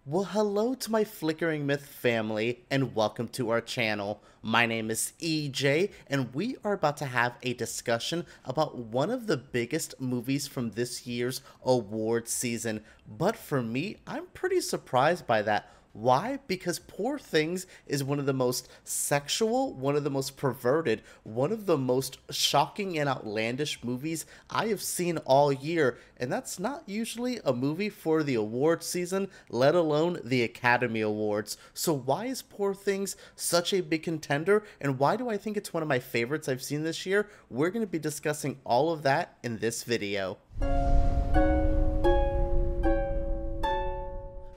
Well, hello to my Flickering Myth family, and welcome to our channel. My name is EJ, and we are about to have a discussion about one of the biggest movies from this year's award season. But for me, I'm pretty surprised by that. Why? Because Poor Things is one of the most sexual, one of the most perverted, one of the most shocking and outlandish movies I have seen all year. And that's not usually a movie for the award season, let alone the Academy Awards. So why is Poor Things such a big contender? And why do I think it's one of my favorites I've seen this year? We're going to be discussing all of that in this video.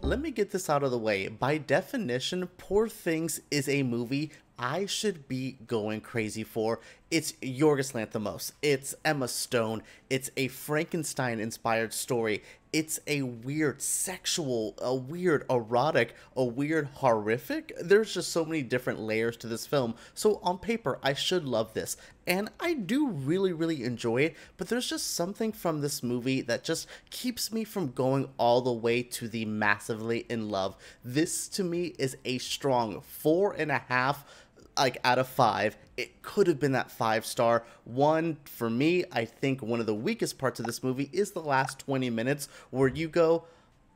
Let me get this out of the way. By definition, Poor Things is a movie I should be going crazy for. It's Yorgos Lanthimos. It's Emma Stone. It's a Frankenstein-inspired story. It's a weird sexual, a weird erotic, a weird horrific. There's just so many different layers to this film. So on paper, I should love this. And I do really enjoy it, but there's just something from this movie that just keeps me from going all the way to the massively in love. This to me is a strong 4.5 out of 5. It could have been that 5-star. One, for me, I think one of the weakest parts of this movie is the last 20 minutes where you go,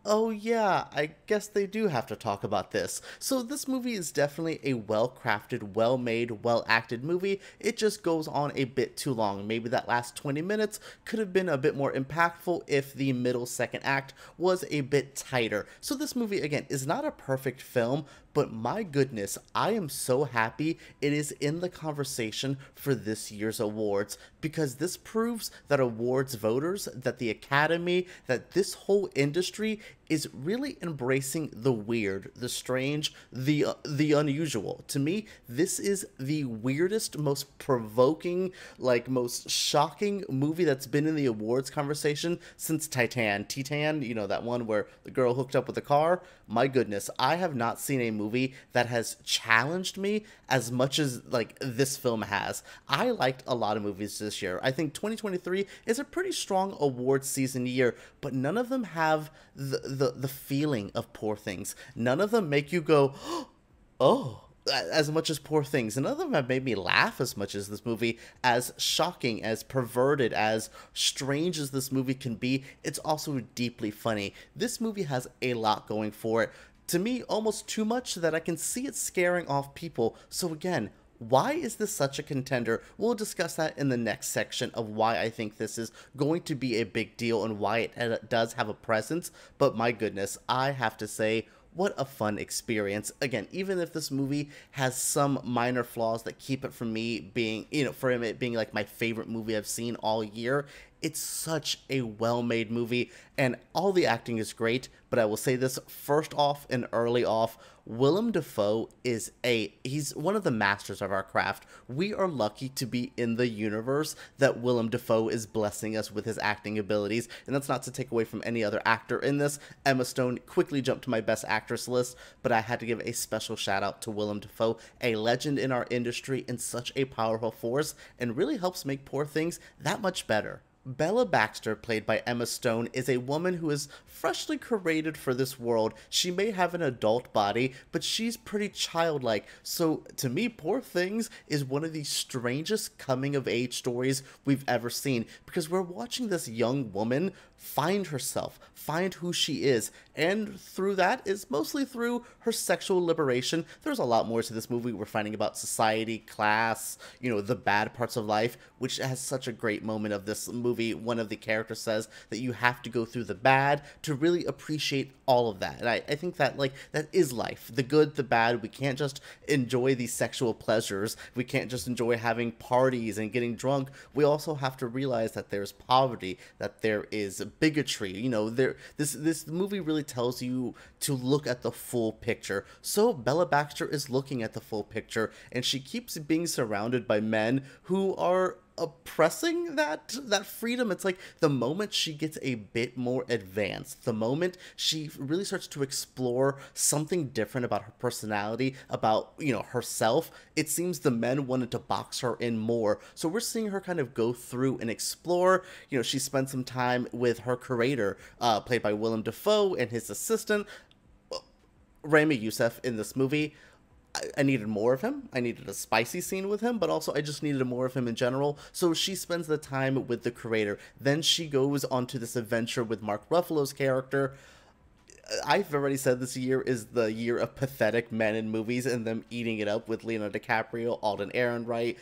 oh yeah, I guess they do have to talk about this. So this movie is definitely a well-crafted, well-made, well-acted movie. It just goes on a bit too long. Maybe that last 20 minutes could have been a bit more impactful if the middle second act was a bit tighter. So this movie, again, is not a perfect film, but my goodness, I am so happy it is in the conversation for this year's awards, because this proves that awards voters, that the Academy, that this whole industry is really embracing the weird, the strange, the unusual. To me, this is the weirdest, most provoking, most shocking movie that's been in the awards conversation since Titan, you know, that one where the girl hooked up with a car. My goodness, I have not seen a movie that has challenged me as much as this film has. I liked a lot of movies this year. I think 2023 is a pretty strong awards season year, but none of them have the feeling of Poor Things. None of them make you go, oh, as much as Poor Things. None of them have made me laugh as much as this movie. As shocking, as perverted, as strange as this movie can be, it's also deeply funny. This movie has a lot going for it. To me, almost too much that I can see it scaring off people. So again, why is this such a contender? We'll discuss that in the next section of why I think this is going to be a big deal and why it does have a presence. But my goodness, I have to say, what a fun experience. Again, even if this movie has some minor flaws that keep it from me being, for it being like my favorite movie I've seen all year, it's such a well-made movie, and all the acting is great, but I will say this first off and early off, Willem Dafoe he's one of the masters of our craft. We are lucky to be in the universe that Willem Dafoe is blessing us with his acting abilities, and that's not to take away from any other actor in this. Emma Stone quickly jumped to my best actress list, but I had to give a special shout out to Willem Dafoe, a legend in our industry and such a powerful force, and really helps make Poor Things that much better. Bella Baxter, played by Emma Stone, is a woman who is freshly created for this world. She may have an adult body, but she's pretty childlike. So, to me, Poor Things is one of the strangest coming-of-age stories we've ever seen, because we're watching this young woman find herself, find who she is, and through that is mostly through her sexual liberation. There's a lot more to this movie. We're finding about society, class, the bad parts of life, which has such a great moment of this movie. One of the characters says that you have to go through the bad to really appreciate all of that. And I think that, that is life. The good, the bad. We can't just enjoy these sexual pleasures. We can't just enjoy having parties and getting drunk. We also have to realize that there's poverty, that there is bigotry. This movie really tells you to look at the full picture. So Bella Baxter is looking at the full picture, and she keeps being surrounded by men who are oppressing that freedom. It's like the moment she gets a bit more advanced, the moment she really starts to explore something different about her personality, about herself, it seems the men wanted to box her in more. So we're seeing her kind of go through and explore. She spent some time with her curator, played by Willem Dafoe, and his assistant. Ramy Youssef in this movie, I needed more of him. I needed a spicy scene with him, but also I just needed more of him in general. So she spends the time with the creator. Then she goes onto this adventure with Mark Ruffalo's character. I've already said this year is the year of pathetic men in movies and them eating it up with Leonardo DiCaprio, Alden Ehrenreich,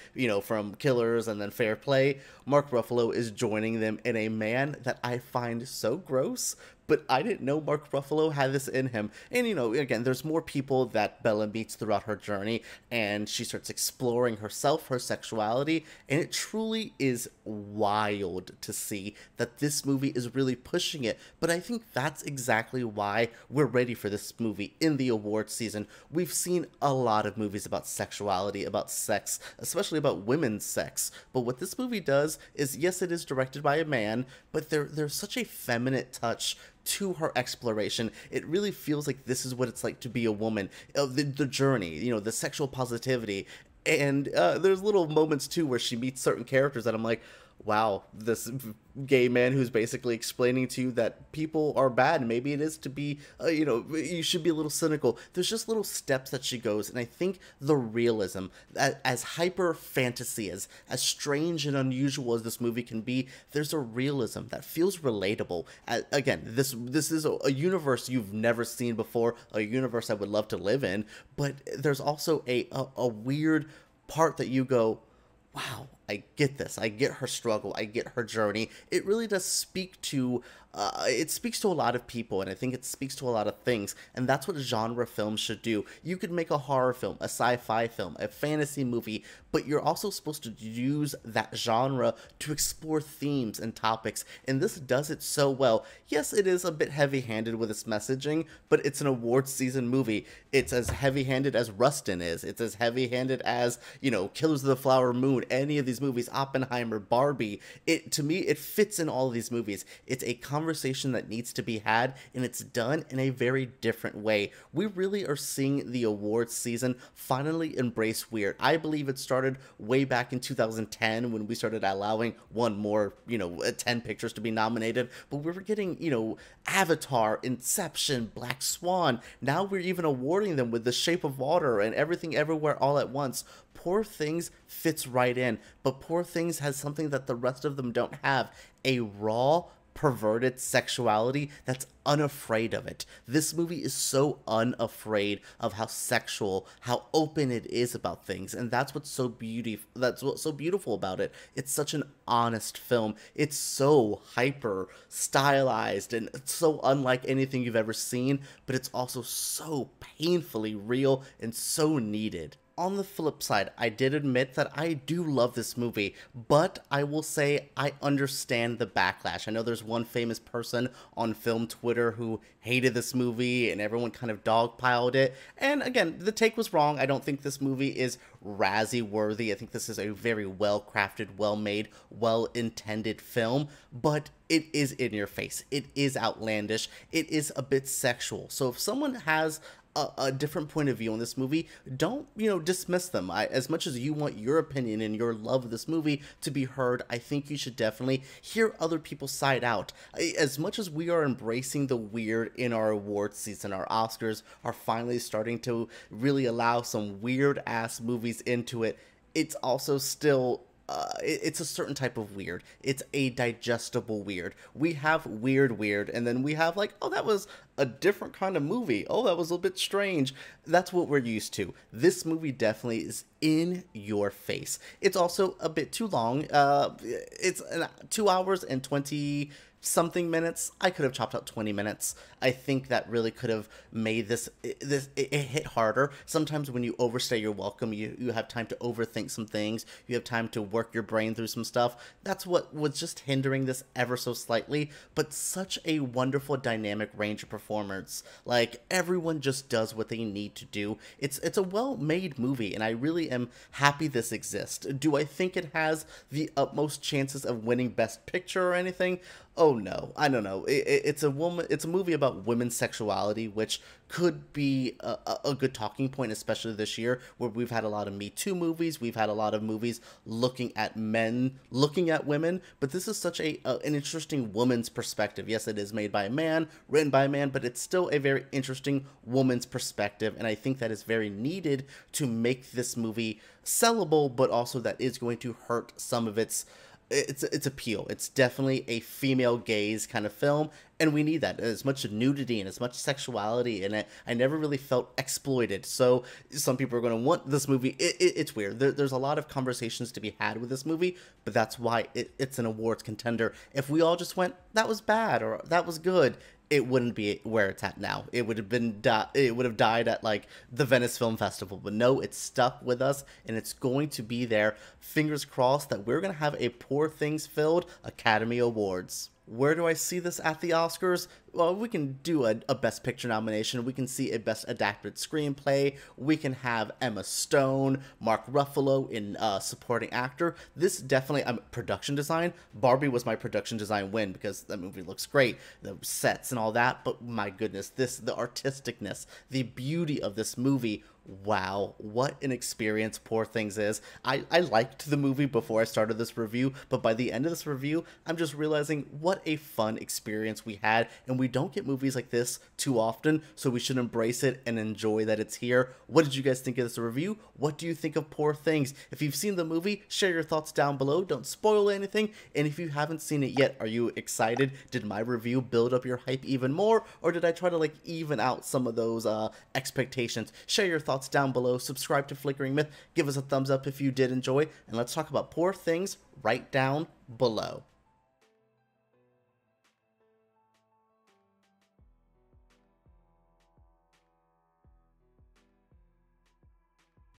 from Killers and then Fair Play. Mark Ruffalo is joining them in a man that I find so gross, but I didn't know Mark Ruffalo had this in him. And, again, there's more people that Bella meets throughout her journey, and she starts exploring herself, her sexuality, and it truly is wild to see that this movie is really pushing it. But I think that's exactly why we're ready for this movie in the awards season. We've seen a lot of movies about sexuality, about sex, especially about women's sex. But what this movie does is, yes, it is directed by a man, but there's such a feminine touch to her exploration. It really feels like this is what it's like to be a woman. The journey, the sexual positivity. And there's little moments, too, where she meets certain characters that I'm like, wow, this gay man who's basically explaining to you that people are bad. Maybe it is to be, you should be a little cynical. There's just little steps that she goes. And I think the realism, as hyper fantasy, as strange and unusual as this movie can be, there's a realism that feels relatable. Again, this is a universe you've never seen before, a universe I would love to live in. But there's also a weird part that you go, wow, I get this. I get her struggle. I get her journey. It really does speak to, it speaks to a lot of people, and I think it speaks to a lot of things, and that's what genre films should do. You could make a horror film, a sci-fi film, a fantasy movie, but you're also supposed to use that genre to explore themes and topics, and this does it so well. Yes, it is a bit heavy-handed with its messaging, but it's an awards season movie. It's as heavy-handed as Rustin is. It's as heavy-handed as, Killers of the Flower Moon, any of these movies, Oppenheimer, Barbie. To me, it fits in all of these movies. It's a conversation that needs to be had, and it's done in a very different way. We really are seeing the awards season finally embrace weird. I believe it started way back in 2010 when we started allowing one more, 10 pictures to be nominated, but we were getting, Avatar, Inception, Black Swan. Now we're even awarding them with The Shape of Water and Everything Everywhere All at Once. Poor Things fits right in, but Poor Things has something that the rest of them don't have: a raw, perverted sexuality that's unafraid of it. This movie is so unafraid of how sexual, how open it is about things, and that's what's so beautiful about it. It's such an honest film. It's so hyper stylized and so unlike anything you've ever seen, but it's also so painfully real and so needed. On the flip side, I did admit that I do love this movie, but I will say I understand the backlash. I know there's one famous person on film Twitter who hated this movie and everyone kind of dogpiled it. And again, the take was wrong. I don't think this movie is Razzie worthy. I think this is a very well-crafted, well-made, well-intended film, but it is in your face. It is outlandish. It is a bit sexual. So if someone has a different point of view on this movie, don't, dismiss them. As much as you want your opinion and your love of this movie to be heard, I think you should definitely hear other people's side out. As much as we are embracing the weird in our awards season, our Oscars are finally starting to really allow some weird-ass movies into it, it's also still it's a certain type of weird. It's a digestible weird. We have weird, and then we have like, oh, that was a different kind of movie. Oh, that was a little bit strange. That's what we're used to. This movie definitely is in your face. It's also a bit too long. It's 2 hours and 20 something minutes. I could have chopped out 20 minutes. I think that really could have made it hit harder. Sometimes when you overstay your welcome, you have time to overthink some things. You have time to work your brain through some stuff. That's what was just hindering this ever so slightly, but such a wonderful dynamic range of performance. Like, everyone just does what they need to do. It's a well-made movie, and I really am happy this exists. Do I think it has the utmost chances of winning Best Picture or anything? Oh, Oh no, I don't know. It's a woman. It's a movie about women's sexuality, which could be a good talking point, especially this year, where we've had a lot of Me Too movies. We've had a lot of movies looking at men, looking at women. But this is such an interesting woman's perspective. Yes, it is made by a man, written by a man, but it's still a very interesting woman's perspective, and I think that is very needed to make this movie sellable, but also that is going to hurt some of its appeal. It's definitely a female gaze kind of film, and we need that. As much nudity and as much sexuality in it, I never really felt exploited. So some people are going to want this movie. It's weird. There's a lot of conversations to be had with this movie, but that's why it's an awards contender. If we all just went, that was bad or that was good, it wouldn't be where it's at now. It would have been it would have died at like the Venice Film Festival. But no, it's stuck with us, and it's going to be there. Fingers crossed that we're gonna have a Poor Things filled Academy Awards. Where do I see this at the Oscars? Well, we can do a Best Picture nomination. We can see a Best Adapted Screenplay. We can have Emma Stone, Mark Ruffalo in Supporting Actor. This definitely, production design. Barbie was my production design win because that movie looks great. The sets and all that. But my goodness, the artisticness, the beauty of this movie. Wow, what an experience Poor Things is. I liked the movie before I started this review, but by the end of this review, I'm just realizing what a fun experience we had, and we don't get movies like this too often, so we should embrace it and enjoy that it's here. What did you guys think of this review? What do you think of Poor Things? If you've seen the movie, share your thoughts down below. Don't spoil anything, and if you haven't seen it yet, are you excited? Did my review build up your hype even more, or did I try to like even out some of those expectations? Share your thoughts down below. Subscribe to Flickering Myth. Give us a thumbs up if you did enjoy, and let's talk about Poor Things right down below.